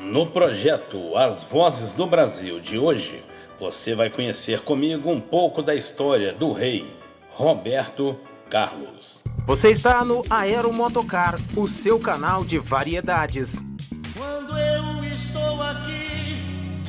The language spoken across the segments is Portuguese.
No projeto As Vozes do Brasil de hoje, você vai conhecer comigo um pouco da história do rei Roberto Carlos. Você está no Aero Motocar, o seu canal de variedades. Quando eu estou aqui.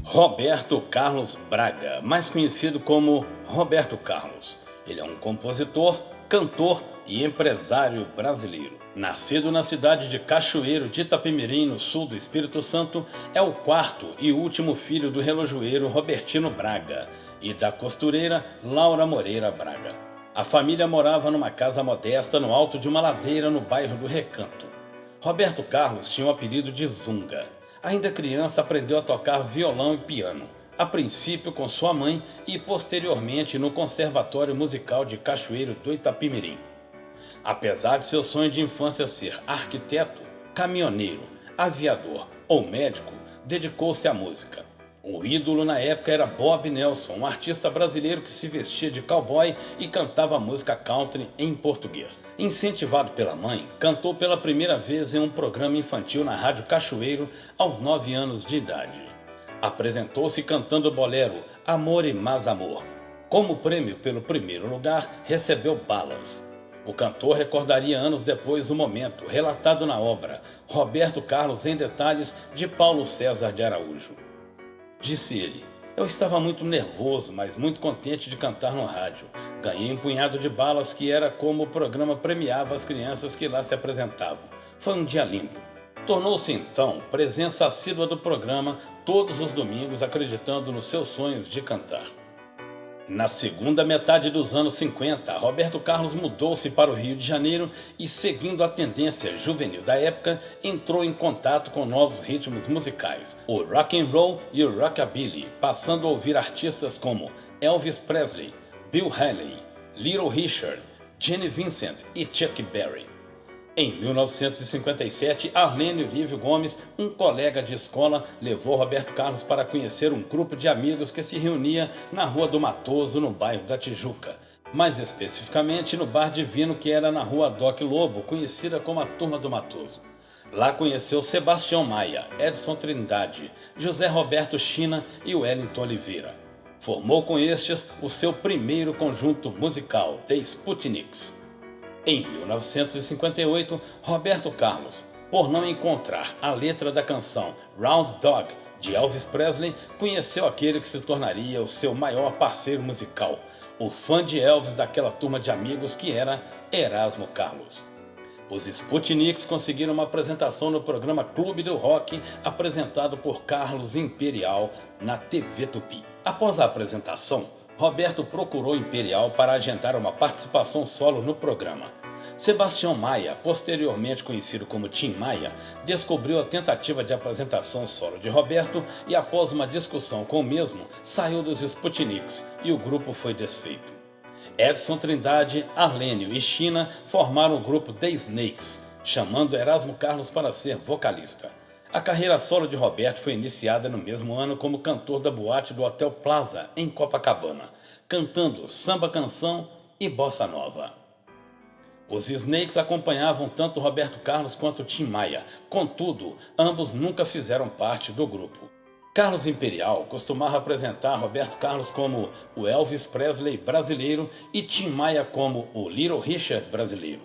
Roberto Carlos Braga, mais conhecido como Roberto Carlos. Ele é um compositor, cantor e empresário brasileiro. Nascido na cidade de Cachoeiro de Itapemirim, no sul do Espírito Santo, é o quarto e último filho do relojoeiro Robertino Braga e da costureira Laura Moreira Braga. A família morava numa casa modesta no alto de uma ladeira no bairro do Recanto. Roberto Carlos tinha o apelido de Zunga. Ainda criança, aprendeu a tocar violão e piano, a princípio com sua mãe e posteriormente no Conservatório Musical de Cachoeiro do Itapemirim. Apesar de seu sonho de infância ser arquiteto, caminhoneiro, aviador ou médico, dedicou-se à música. O ídolo na época era Bob Nelson, um artista brasileiro que se vestia de cowboy e cantava música country em português. Incentivado pela mãe, cantou pela primeira vez em um programa infantil na Rádio Cachoeiro aos 9 anos de idade. Apresentou-se cantando o bolero Amor e Mais Amor. Como prêmio pelo primeiro lugar, recebeu balas. O cantor recordaria anos depois o momento, relatado na obra Roberto Carlos em Detalhes, de Paulo César de Araújo. Disse ele: eu estava muito nervoso, mas muito contente de cantar no rádio. Ganhei um punhado de balas que era como o programa premiava as crianças que lá se apresentavam. Foi um dia lindo. Tornou-se então presença assídua do programa todos os domingos, acreditando nos seus sonhos de cantar. Na segunda metade dos anos 50, Roberto Carlos mudou-se para o Rio de Janeiro e, seguindo a tendência juvenil da época, entrou em contato com novos ritmos musicais, o rock and roll e o rockabilly, passando a ouvir artistas como Elvis Presley, Bill Haley, Little Richard, Gene Vincent e Chuck Berry. Em 1957, Arlênio Lívio Gomes, um colega de escola, levou Roberto Carlos para conhecer um grupo de amigos que se reunia na Rua do Matoso, no bairro da Tijuca. Mais especificamente no Bar Divino, que era na Rua Doc Lobo, conhecida como a Turma do Matoso. Lá conheceu Sebastião Maia, Edson Trindade, José Roberto China e Wellington Oliveira. Formou com estes o seu primeiro conjunto musical, The Sputniks. Em 1958, Roberto Carlos, por não encontrar a letra da canção Round Dog, de Elvis Presley, conheceu aquele que se tornaria o seu maior parceiro musical, o fã de Elvis daquela turma de amigos que era Erasmo Carlos. Os Sputniks conseguiram uma apresentação no programa Clube do Rock, apresentado por Carlos Imperial na TV Tupi. Após a apresentação, Roberto procurou Imperial para agendar uma participação solo no programa. Sebastião Maia, posteriormente conhecido como Tim Maia, descobriu a tentativa de apresentação solo de Roberto e, após uma discussão com o mesmo, saiu dos Sputniks e o grupo foi desfeito. Edson Trindade, Arlênio e China formaram o grupo The Snakes, chamando Erasmo Carlos para ser vocalista. A carreira solo de Roberto foi iniciada no mesmo ano como cantor da boate do Hotel Plaza, em Copacabana, cantando samba canção e bossa nova. Os Snakes acompanhavam tanto Roberto Carlos quanto Tim Maia, contudo, ambos nunca fizeram parte do grupo. Carlos Imperial costumava apresentar Roberto Carlos como o Elvis Presley brasileiro e Tim Maia como o Little Richard brasileiro.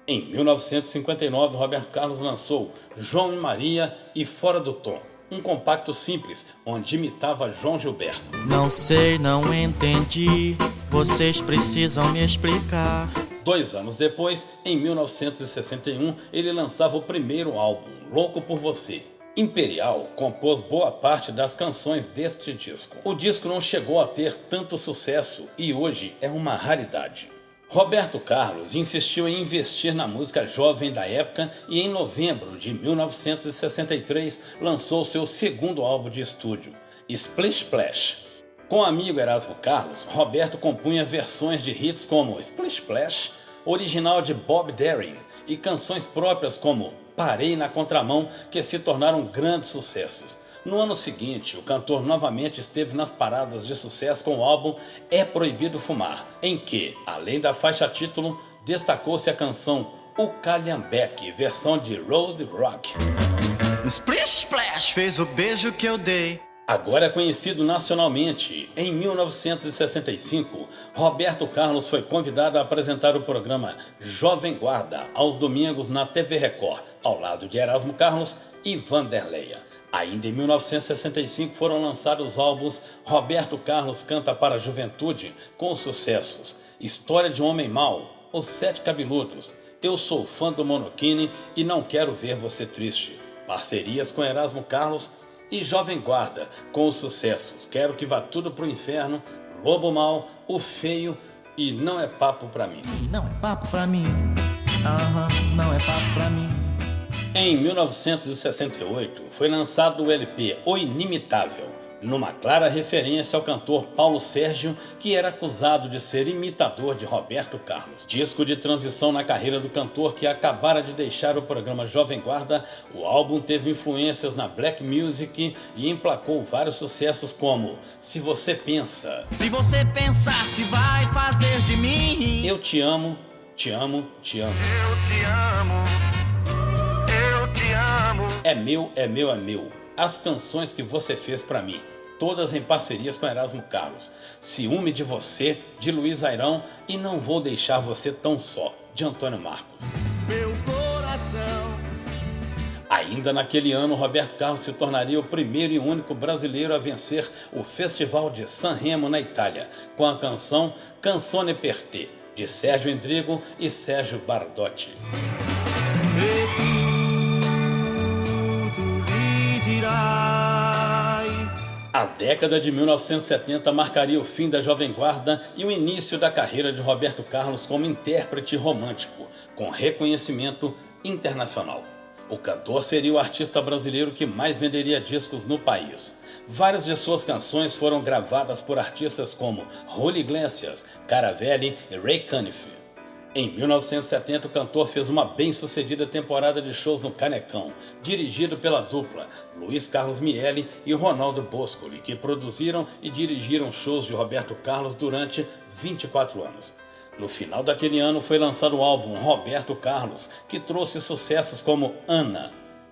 Em 1959, Roberto Carlos lançou João e Maria e Fora do Tom, um compacto simples, onde imitava João Gilberto. Não sei, não entendi, vocês precisam me explicar. 2 anos depois, em 1961, ele lançava o primeiro álbum, Louco por Você. Imperial compôs boa parte das canções deste disco. O disco não chegou a ter tanto sucesso e hoje é uma raridade. Roberto Carlos insistiu em investir na música jovem da época e em novembro de 1963 lançou seu segundo álbum de estúdio, Splish Splash. Com o amigo Erasmo Carlos, Roberto compunha versões de hits como Splish Splash, original de Bob Darin, e canções próprias como Parei na Contramão, que se tornaram grandes sucessos. No ano seguinte, o cantor novamente esteve nas paradas de sucesso com o álbum É Proibido Fumar, em que, além da faixa título, destacou-se a canção O Calhambeque, versão de Road Rock. Splish splash, fez o beijo que eu dei. Agora é conhecido nacionalmente. Em 1965, Roberto Carlos foi convidado a apresentar o programa Jovem Guarda aos domingos na TV Record, ao lado de Erasmo Carlos e Vanderleia. Ainda em 1965 foram lançados os álbuns Roberto Carlos Canta para a Juventude, com os sucessos História de um Homem Mau, Os Sete Cabeludos, Eu Sou Fã do Monokini e Não Quero Ver Você Triste, parcerias com Erasmo Carlos e Jovem Guarda, com os sucessos Quero Que Vá Tudo Pro Inferno, Lobo Mau, O Feio e Não É Papo Pra Mim. Não é papo pra mim, não é papo pra mim. Em 1968, foi lançado o LP O Inimitável, numa clara referência ao cantor Paulo Sérgio, que era acusado de ser imitador de Roberto Carlos. Disco de transição na carreira do cantor, que acabara de deixar o programa Jovem Guarda, o álbum teve influências na black music e emplacou vários sucessos como Se Você Pensa, Se você pensar que vai fazer de mim, Eu Te Amo, Te Amo, Te Amo, Eu te amo, eu te amo. É Meu, É Meu, É Meu, As Canções Que Você Fez Pra Mim, todas em parcerias com Erasmo Carlos, Ciúme de Você, de Luiz Airão e Não Vou Deixar Você Tão Só, de Antônio Marcos. Meu coração. Ainda naquele ano, Roberto Carlos se tornaria o primeiro e único brasileiro a vencer o Festival de Sanremo na Itália, com a canção Canzone per te, de Sérgio Endrigo e Sérgio Bardotti. A década de 1970 marcaria o fim da Jovem Guarda e o início da carreira de Roberto Carlos como intérprete romântico, com reconhecimento internacional. O cantor seria o artista brasileiro que mais venderia discos no país. Várias de suas canções foram gravadas por artistas como Julio Iglesias, Caravelli e Ray Conniff. Em 1970, o cantor fez uma bem-sucedida temporada de shows no Canecão, dirigido pela dupla Luiz Carlos Miele e Ronaldo Boscoli, que produziram e dirigiram shows de Roberto Carlos durante 24 anos. No final daquele ano foi lançado o álbum Roberto Carlos, que trouxe sucessos como Ana,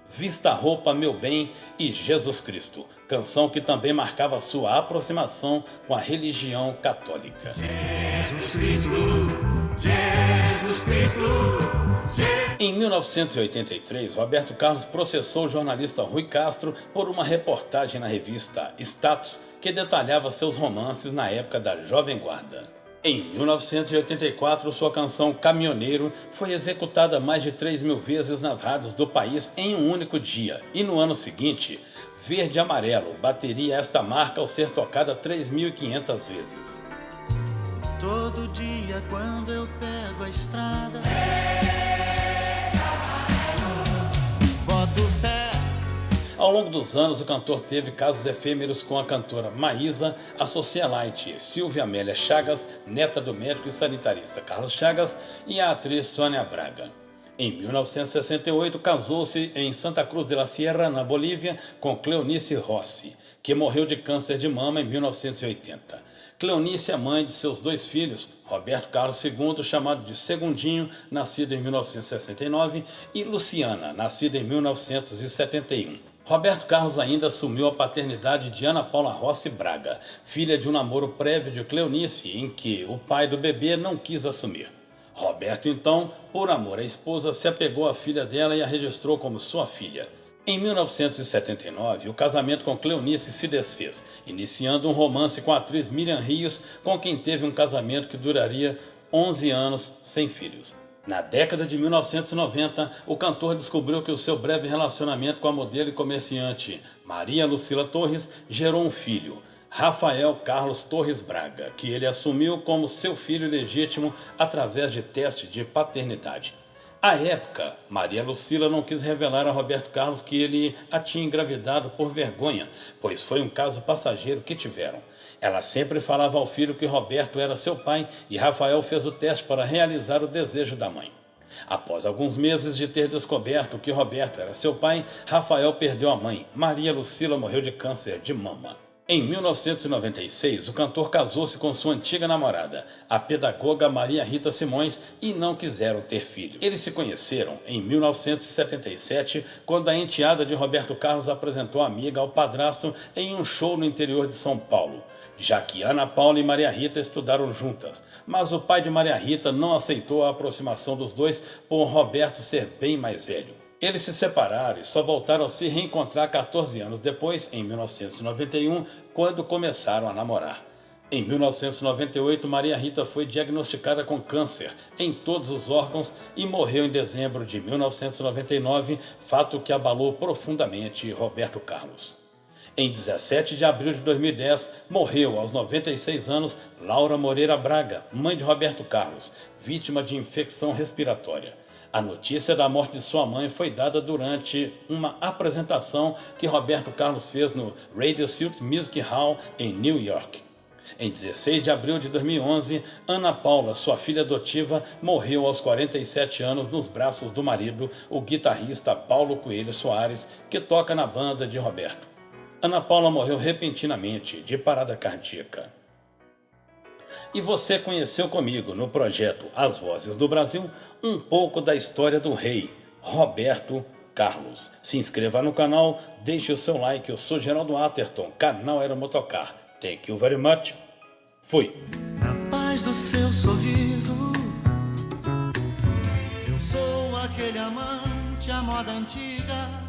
Vista a Roupa, Meu Bem e Jesus Cristo, canção que também marcava sua aproximação com a religião católica. Jesus Cristo, Jesus Cristo. Em 1983, Roberto Carlos processou o jornalista Rui Castro por uma reportagem na revista Status que detalhava seus romances na época da Jovem Guarda. Em 1984, sua canção Caminhoneiro foi executada mais de 3.000 vezes nas rádios do país em um único dia, e no ano seguinte, Verde e Amarelo bateria esta marca ao ser tocada 3.500 vezes. todo dia quando eu pego a estrada, boto fé. Ao longo dos anos, o cantor teve casos efêmeros com a cantora Maísa, a socialite Silvia Amélia Chagas, neta do médico e sanitarista Carlos Chagas, e a atriz Sônia Braga. Em 1968, casou-se em Santa Cruz de la Sierra, na Bolívia, com Cleonice Rossi, que morreu de câncer de mama em 1980. Cleonice é mãe de seus dois filhos, Roberto Carlos II, chamado de Segundinho, nascido em 1969, e Luciana, nascida em 1971. Roberto Carlos ainda assumiu a paternidade de Ana Paula Rossi Braga, filha de um namoro prévio de Cleonice, em que o pai do bebê não quis assumir. Roberto, então, por amor à esposa, se apegou à filha dela e a registrou como sua filha. Em 1979, o casamento com Cleonice se desfez, iniciando um romance com a atriz Miriam Rios, com quem teve um casamento que duraria 11 anos sem filhos. Na década de 1990, o cantor descobriu que o seu breve relacionamento com a modelo e comerciante Maria Lucila Torres gerou um filho, Rafael Carlos Torres Braga, que ele assumiu como seu filho legítimo através de teste de paternidade. À época, Maria Lucila não quis revelar a Roberto Carlos que ele a tinha engravidado por vergonha, pois foi um caso passageiro que tiveram. Ela sempre falava ao filho que Roberto era seu pai e Rafael fez o teste para realizar o desejo da mãe. Após alguns meses de ter descoberto que Roberto era seu pai, Rafael perdeu a mãe. Maria Lucila morreu de câncer de mama. Em 1996, o cantor casou-se com sua antiga namorada, a pedagoga Maria Rita Simões, e não quiseram ter filhos. Eles se conheceram em 1977, quando a enteada de Roberto Carlos apresentou a amiga ao padrasto em um show no interior de São Paulo, já que Ana Paula e Maria Rita estudaram juntas. Mas o pai de Maria Rita não aceitou a aproximação dos dois por Roberto ser bem mais velho. Eles se separaram e só voltaram a se reencontrar 14 anos depois, em 1991, quando começaram a namorar. Em 1998, Maria Rita foi diagnosticada com câncer em todos os órgãos e morreu em dezembro de 1999, fato que abalou profundamente Roberto Carlos. Em 17 de abril de 2010, morreu aos 96 anos Laura Moreira Braga, mãe de Roberto Carlos, vítima de infecção respiratória. A notícia da morte de sua mãe foi dada durante uma apresentação que Roberto Carlos fez no Radio City Music Hall em New York. Em 16 de abril de 2011, Ana Paula, sua filha adotiva, morreu aos 47 anos nos braços do marido, o guitarrista Paulo Coelho Soares, que toca na banda de Roberto. Ana Paula morreu repentinamente de parada cardíaca. E você conheceu comigo no projeto As Vozes do Brasil um pouco da história do rei Roberto Carlos. Se inscreva no canal, deixe o seu like. Eu sou Geraldo Atherton, canal Aeromotocar. Thank you very much. Fui. Na paz do seu sorriso, eu sou aquele amante à moda antiga.